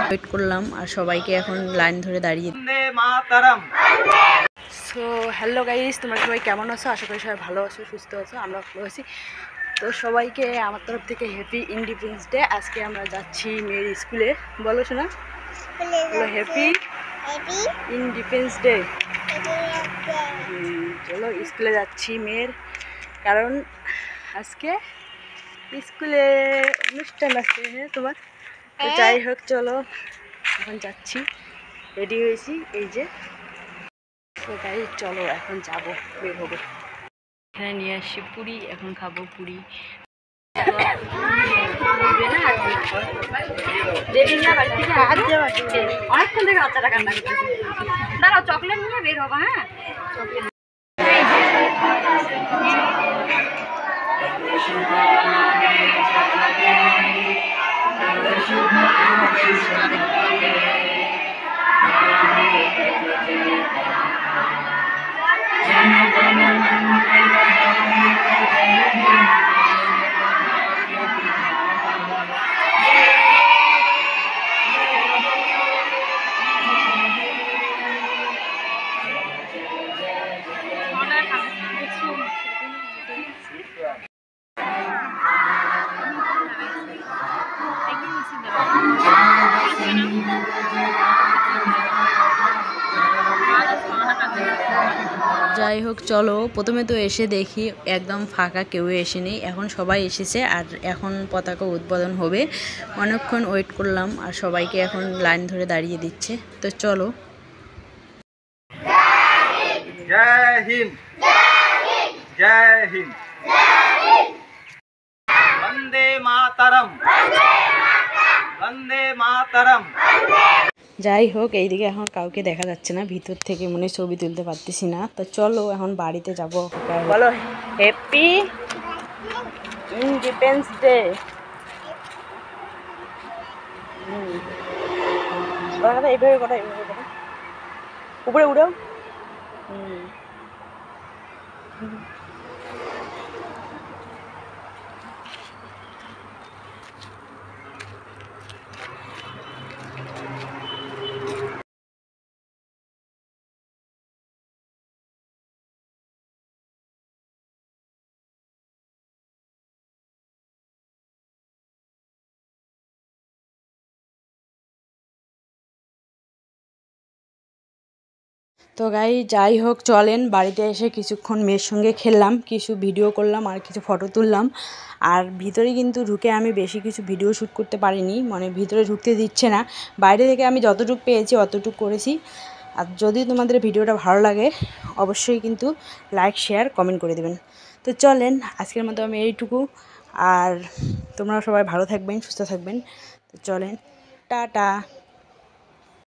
Wait করলাম আর সবাইকে এখন লাইন ধরে দাঁড়িয়ে। সো হ্যালো গাইস, তোমরা সবাই কেমন আছো? আশা করি সবাই ভালো আছো, সুস্থ আছো, আমরা ভালো আছি। তো সবাইকে আমার তরফ থেকে হ্যাপি ইন্ডিপেন্ডেন্স ডে। আজকে আমরা যাচ্ছি মেয়ের স্কুলে। বলো শোনা, বলো হ্যাপি ইন্ডিপেন্ডেন্স ডে। চলো স্কুলে যাচ্ছি মেয়ের, কারণ আজকে স্কুলে অনুষ্ঠান আছে। হ্যাঁ তোমার, তো যাই হোক চলো এখন যাচ্ছি, রেডি হয়েছি এই যে। তো তাই চলো এখন যাবো, বের হবো। এখানে নিয়ে আসছি পুরি, এখন খাবো পুরি। অনেকক্ষণ থেকে বাচ্চাটা কান্না করতেছে। দাঁড়াও, চকলেট নিয়ে বের হবো। হ্যাঁ চকলেট। যাই হোক চলো, প্রথমে তো এসে দেখি একদম ফাঁকা, কেউ এসে নেই। এখন সবাই এসেছে আর এখন পতাকা উদ্বোধন হবে। অনেকক্ষণ ওয়েট করলাম আর সবাইকে এখন লাইন ধরে দাঁড়িয়ে দিচ্ছে। তো চলো। জয় হিন্দ, জয় হিন্দ, বন্দে মাতরম, বন্দে মাতরম। যাই হোক, এইদিকে এখন কাউকে দেখা যাচ্ছে না, ভিতর থেকে মনে ছবি তুলতে পারতেছি না। তো চলো এখন বাড়িতে যাবো। বলো হ্যাপি ইন্ডিপেন্ডেন্স ডে। এইভাবে কথা, এইভাবে কথা, উপরে উড়াও। তো যাই হোক চলেন, বাড়িতে এসে কিছুক্ষণ মেয়ের সঙ্গে খেললাম, কিছু ভিডিও করলাম আর কিছু ফটো তুললাম। আর ভিতরে কিন্তু ঢুকে আমি বেশি কিছু ভিডিও শ্যুট করতে পারিনি, মানে ভিতরে ঢুকতে দিচ্ছে না। বাইরে থেকে আমি যতটুকু পেয়েছি অতটুকু করেছি। আর যদি তোমাদের ভিডিওটা ভালো লাগে অবশ্যই কিন্তু লাইক, শেয়ার, কমেন্ট করে দেবেন। তো চলেন আজকের মতো আমি এইটুকু। আর তোমরা সবাই ভালো থাকবেন, সুস্থ থাকবেন। তো চলেন, টাটা।